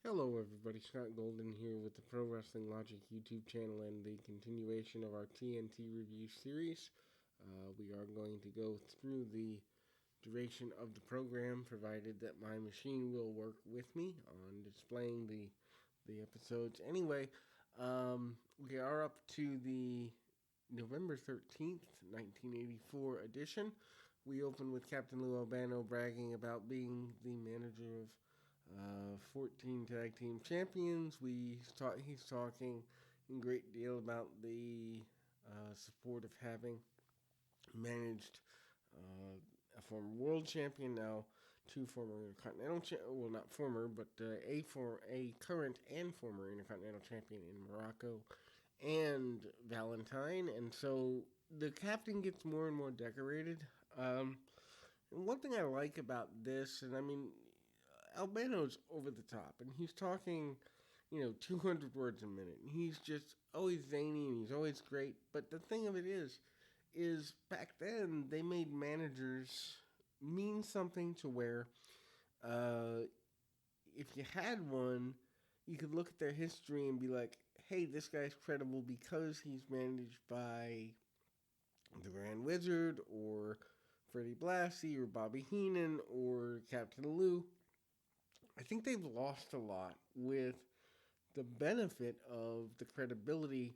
Hello, everybody. Scott Golden here with the Pro Wrestling Logic YouTube channel and the continuation of our TNT review series. We are going to go through the duration of the program, provided that my machine will work with me on displaying the episodes. Anyway, we are up to the November 13th, 1984 edition. We open with Captain Lou Albano bragging about being the manager of 14 tag team champions. He's talking a great deal about the support of having managed a former world champion, now two former intercontinental well, not former, but a current and former intercontinental champion in Morocco and Valentine. And so the captain gets more and more decorated. And one thing I like about this, and I mean, Albano's over the top, and he's talking, 200 words a minute. And he's just always zany and he's always great. But the thing of it is back then they made managers mean something to where, if you had one, you could look at their history and be like, hey, this guy's credible because he's managed by the Grand Wizard or Freddie Blassie or Bobby Heenan or Captain Lou. I think they've lost a lot with the benefit of the credibility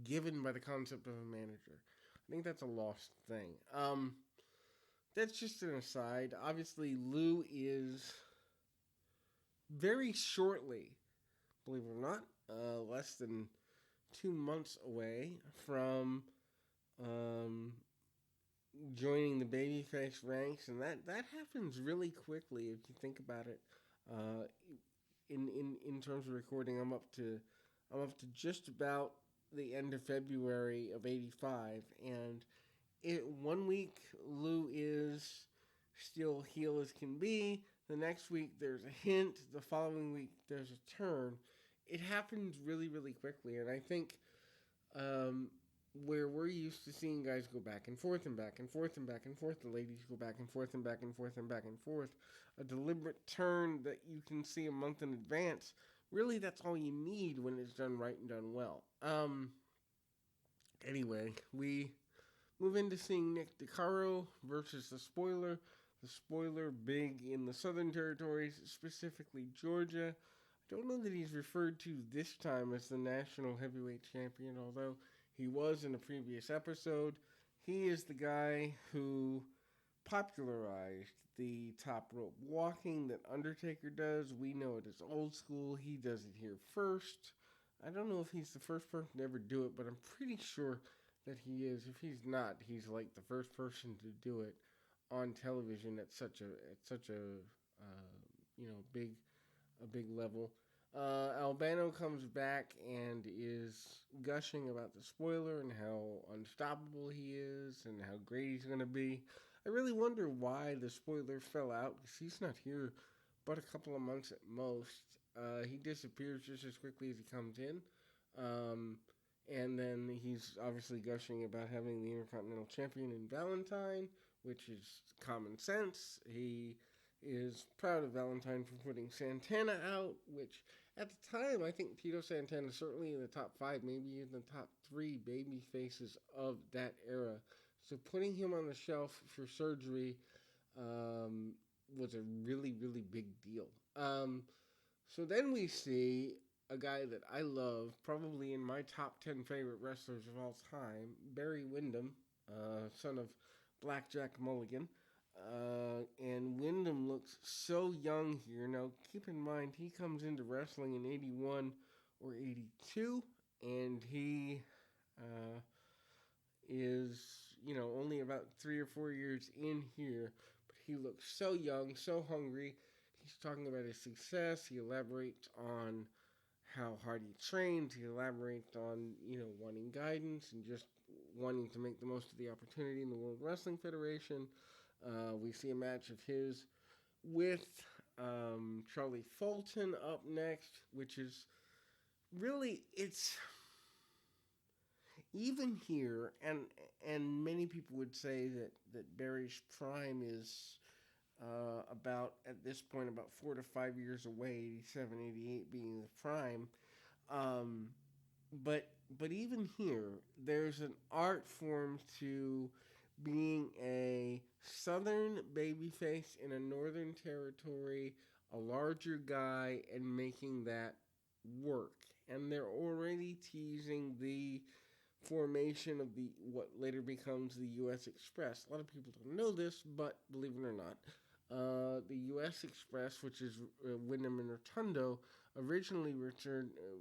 given by the concept of a manager. I think that's a lost thing. That's just an aside. Obviously, Lou is very shortly, believe it or not, less than 2 months away from joining the babyface ranks, and that happens really quickly if you think about it. Uh, in terms of recording, I'm up to just about the end of February of '85, and 1 week Lou is still heel as can be. The next week there's a hint. The following week there's a turn. It happens really, really quickly, and I think where we're used to seeing guys go back and forth and back and forth and back and forth, the ladies go back and forth and back and forth and back and forth, a deliberate turn that you can see a month in advance. Really, that's all you need when it's done right and done well. Anyway, we move into seeing Nick DiCaro versus the Spoiler. The Spoiler big in the Southern Territories, specifically Georgia. I don't know that he's referred to this time as the National Heavyweight Champion, although he was in a previous episode. He is the guy who popularized the top rope walking that Undertaker does. We know it as old school. He does it here first. I don't know if he's the first person to ever do it, but I'm pretty sure that he is. If he's not, he's like the first person to do it on television at such a big level. Albano comes back and is gushing about the Spoiler and how unstoppable he is and how great he's going to be. I really wonder why the Spoiler fell out, because he's not here but a couple of months at most. He disappears just as quickly as he comes in. And then he's obviously gushing about having the Intercontinental Champion in Valentine, which is common sense. He is proud of Valentine for putting Santana out, which at the time I think Tito Santana certainly in the top five, maybe in the top three baby faces of that era. So putting him on the shelf for surgery was a really, really big deal. So then we see a guy that I love, probably in my top 10 favorite wrestlers of all time, Barry Windham, son of Blackjack Mulligan. And Windham looks so young here. Now, keep in mind, he comes into wrestling in 81 or 82, and he is, only about 3 or 4 years in here. But he looks so young, so hungry. He's talking about his success. He elaborates on how hard he trains. He elaborates on, wanting guidance and just wanting to make the most of the opportunity in the World Wrestling Federation. We see a match of his with Charlie Fulton up next, which is really, it's even here, and many people would say that Barry's prime is at this point, about 4 to 5 years away, 87, 88 being the prime. Um, but but even here, there's an art form to being a southern babyface in a northern territory, a larger guy, and making that work. And they're already teasing the formation of the what later becomes the U.S. Express. A lot of people don't know this, but believe it or not, the U.S. Express, which is Wyndham and Rotundo, originally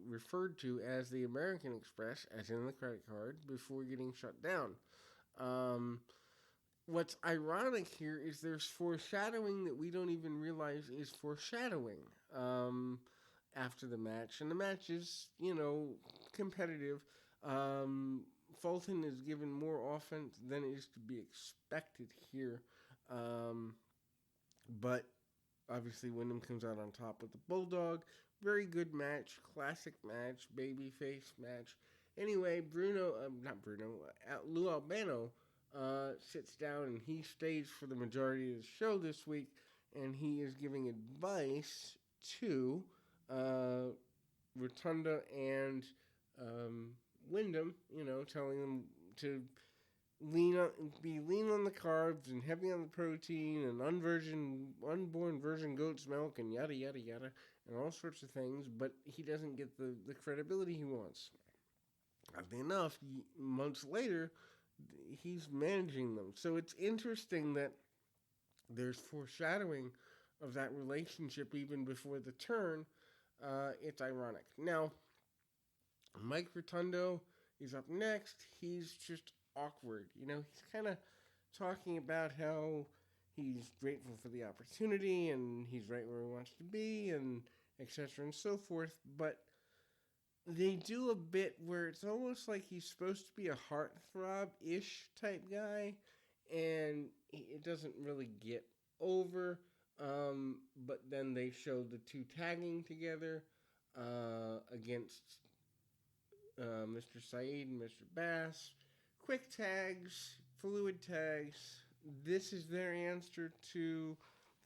referred to as the American Express, as in the credit card, before getting shut down. Um, what's ironic here is there's foreshadowing that we don't even realize is foreshadowing after the match. And the match is, competitive. Um, Fulton is given more offense than is to be expected here. Um, but obviously, Wyndham comes out on top with the Bulldog. Very good match, classic match, babyface match. Anyway, Lou Albano sits down and he stays for the majority of the show this week, and he is giving advice to Rotunda and Wyndham, telling them to be lean on the carbs and heavy on the protein and unborn virgin goat's milk and yada yada yada and all sorts of things. But he doesn't get the credibility he wants. Oddly enough, months later, he's managing them. So it's interesting that there's foreshadowing of that relationship even before the turn. It's ironic. Now, Mike Rotundo is up next. He's just awkward. He's kind of talking about how he's grateful for the opportunity and he's right where he wants to be and etc. and so forth. But they do a bit where it's almost like he's supposed to be a heartthrob-ish type guy, and it doesn't really get over. But then they show the two tagging together against Mr. Saeed and Mr. Bass. Quick tags, fluid tags. This is their answer to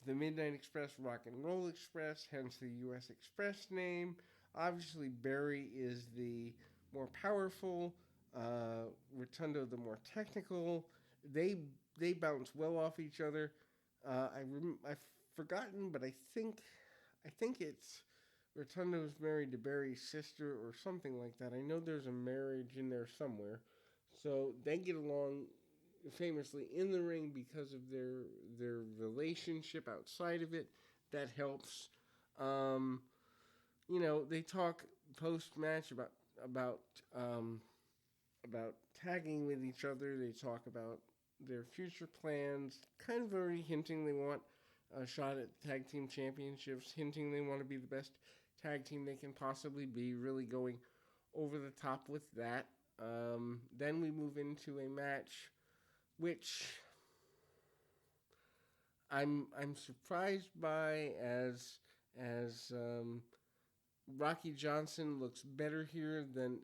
the Midnight Express, Rock and Roll Express, hence the U.S. Express name. Obviously, Barry is the more powerful, Rotundo the more technical. They bounce well off each other. I've forgotten, but I think it's Rotundo's married to Barry's sister or something like that. I know there's a marriage in there somewhere. So they get along famously in the ring because of their relationship outside of it. That helps. They talk post match about tagging with each other. They talk about their future plans, kind of already hinting they want a shot at tag team championships, hinting they want to be the best tag team they can possibly be, really going over the top with that. Then we move into a match which I'm surprised by as Rocky Johnson looks better here than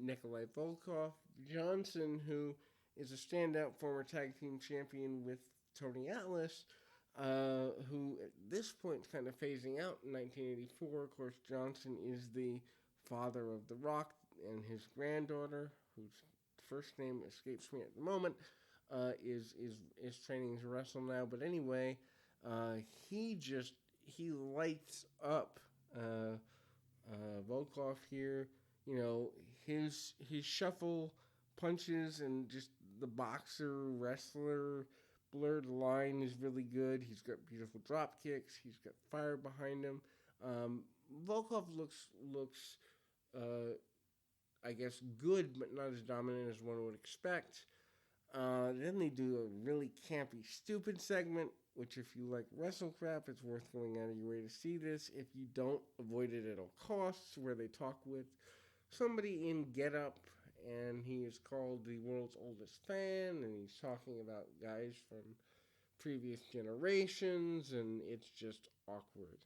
Nikolai Volkov. Johnson, who is a standout former tag team champion with Tony Atlas, who at this point is kind of phasing out in 1984. Of course, Johnson is the father of The Rock and his granddaughter, whose first name escapes me at the moment, is training to wrestle now. But anyway, he lights up Volkov here. His shuffle punches and just the boxer wrestler blurred line is really good. He's got beautiful drop kicks. He's got fire behind him. Volkov looks I guess good, but not as dominant as one would expect. Then they do a really campy, stupid segment, which if you like WrestleCrap, it's worth going out of your way to see this. If you don't, avoid it at all costs, where they talk with somebody in Get Up, and he is called the world's oldest fan, and he's talking about guys from previous generations, and it's just awkward.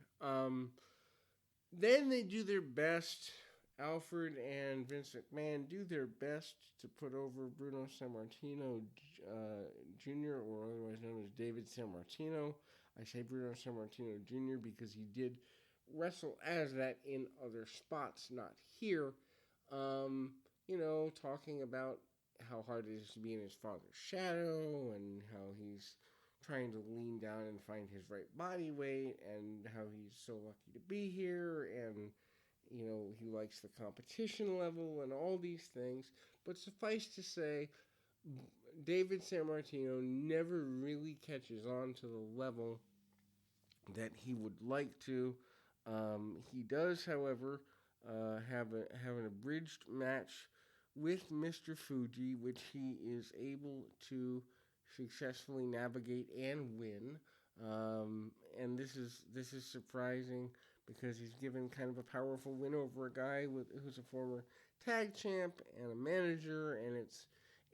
Then they do their best. Alfred and Vince McMahon do their best to put over Bruno Sammartino Jr., or otherwise known as David Sammartino. I say Bruno Sammartino Jr. because he did wrestle as that in other spots, not here. Um, talking about how hard it is to be in his father's shadow and how he's trying to lean down and find his right body weight and how he's so lucky to be here and he likes the competition level and all these things. But suffice to say, David Sammartino never really catches on to the level that he would like to. He does, however, have an abridged match with Mr. Fuji, which he is able to successfully navigate and win. And this is surprising because he's given kind of a powerful win over a guy who's a former tag champ and a manager, and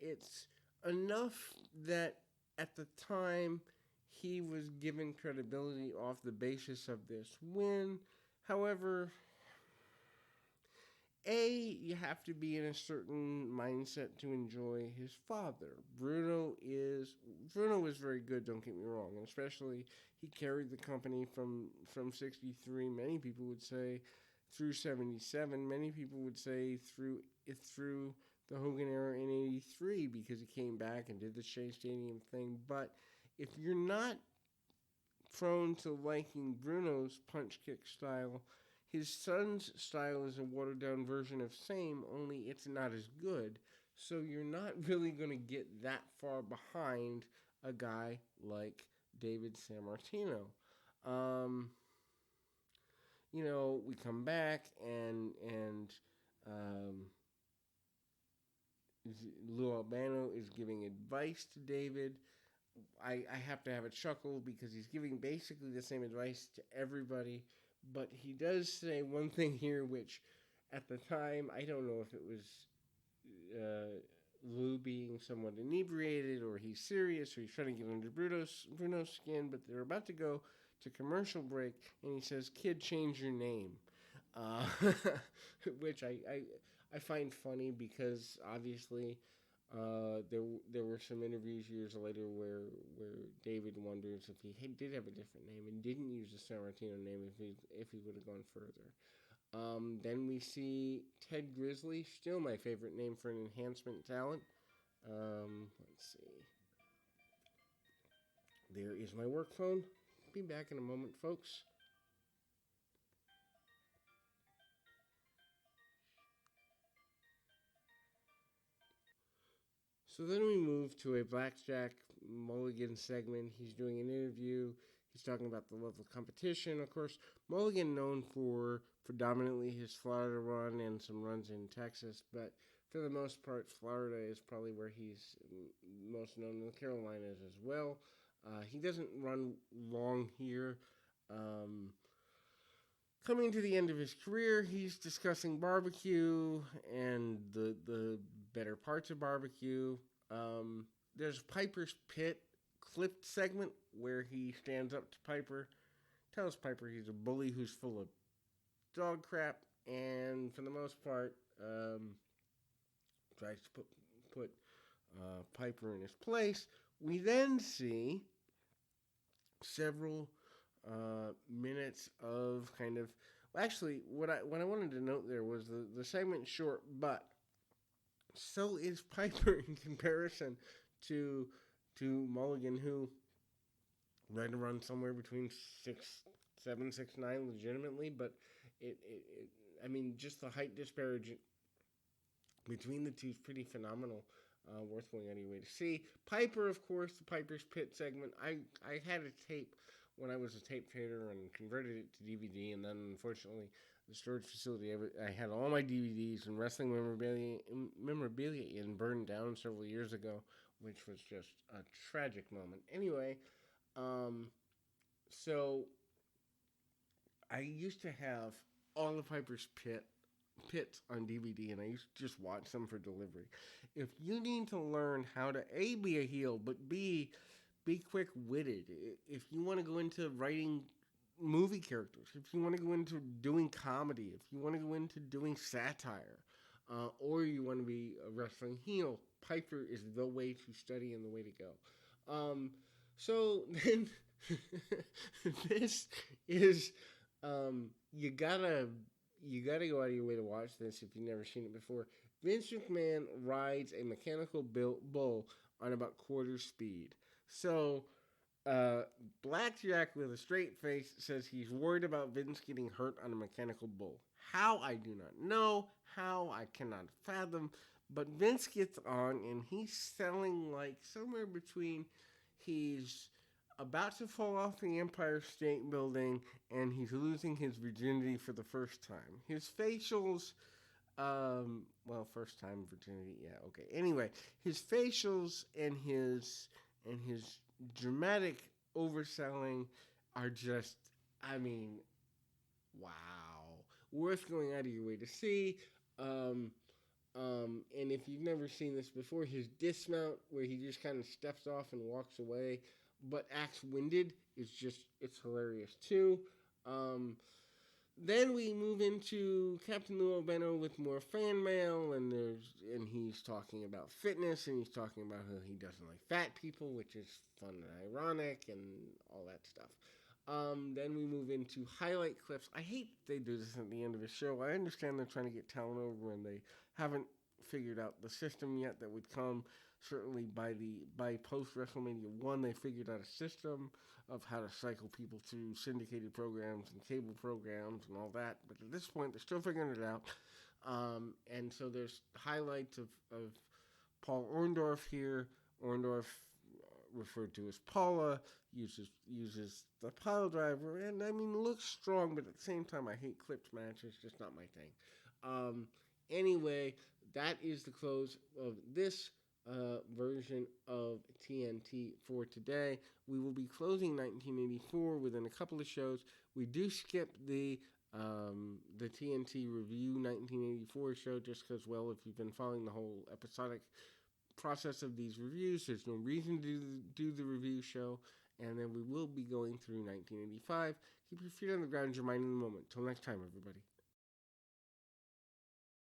it's enough that at the time he was given credibility off the basis of this win. However, you have to be in a certain mindset to enjoy his father. Bruno is very good, don't get me wrong, and especially he carried the company from 63, many people would say, through 77. Many people would say through the Hogan era in 83 because he came back and did the Shea Stadium thing. But if you're not prone to liking Bruno's punch kick style, his son's style is a watered down version of same, only it's not as good. So you're not really going to get that far behind a guy like David Sammartino. We come back and Lou Albano is giving advice to David. I have to have a chuckle because he's giving basically the same advice to everybody, but he does say one thing here which at the time, I don't know if it was Lou being somewhat inebriated or he's serious or he's trying to get under Bruno's skin, but they're about to go to commercial break and he says, "Kid, change your name," which I find funny because obviously there were some interviews years later where David wonders if he did have a different name and didn't use the Sammartino name if he would have gone further. Then we see Ted Grizzly, still my favorite name for an enhancement talent. Let's see. There is my work phone. Be back in a moment, folks. So then we move to a Blackjack Mulligan segment. He's doing an interview. He's talking about the level of competition. Of course, Mulligan known for predominantly his Florida run and some runs in Texas, but for the most part, Florida is probably where he's most known in the Carolinas as well. He doesn't run long here. Coming to the end of his career, he's discussing barbecue and the better parts of barbecue. There's Piper's Pit clipped segment where he stands up to Piper, tells Piper he's a bully who's full of dog crap, and for the most part, tries to put Piper in his place. We then see several minutes of kind of. Well, actually, what I wanted to note there was the segment short, but so is Piper in comparison to Mulligan, who ran to run somewhere between 6'7", 6'9", legitimately, but I mean, just the height disparity between the two is pretty phenomenal. Worth going anyway to see. Piper, of course, the Piper's Pit segment. I had a tape when I was a tape trader and converted it to DVD, and then unfortunately the storage facility I had all my DVDs and wrestling memorabilia in burned down several years ago, which was just a tragic moment. Anyway, so I used to have all the Piper's Pits on DVD, and I used to just watch them for delivery. If you need to learn how to A, be a heel, but B, be quick-witted, if you want to go into writing movie characters, if you want to go into doing comedy, if you want to go into doing satire, or you want to be a wrestling heel, Piper is the way to study and the way to go. So then This is you gotta go out of your way to watch this if you've never seen it before. Vince McMahon rides a mechanical bull on about quarter speed. So uh, Blackjack with a straight face says he's worried about Vince getting hurt on a mechanical bull. How, I do not know. How, I cannot fathom. But Vince gets on and he's selling like somewhere between he's about to fall off the Empire State Building and he's losing his virginity for the first time. His facials, first time virginity, yeah, okay. Anyway, his facials and his dramatic overselling are just, I mean, wow, worth going out of your way to see. And if you've never seen this before, his dismount where he just kind of steps off and walks away, but acts winded, it's hilarious too. Um, then we move into Captain Lou Albano with more fan mail, and he's talking about fitness, and he's talking about how he doesn't like fat people, which is fun and ironic, and all that stuff. Then we move into highlight clips. I hate they do this at the end of the show. I understand they're trying to get talent over, and they haven't figured out the system yet that would come. Certainly by post WrestleMania 1, they figured out a system of how to cycle people through syndicated programs and cable programs and all that. But at this point, they're still figuring it out. And so there's highlights of Paul Orndorff here. Orndorff, referred to as Paula, uses the pile driver, and I mean, looks strong, but at the same time, I hate clipped matches. Just not my thing. Anyway, that is the close of this version of TNT for today. We will be closing 1984 within a couple of shows. We do skip the TNT Review 1984 show just because, well, if you've been following the whole episodic process of these reviews, there's no reason to do the review show. And then we will be going through 1985. Keep your feet on the ground, your mind in the moment. Till next time, everybody.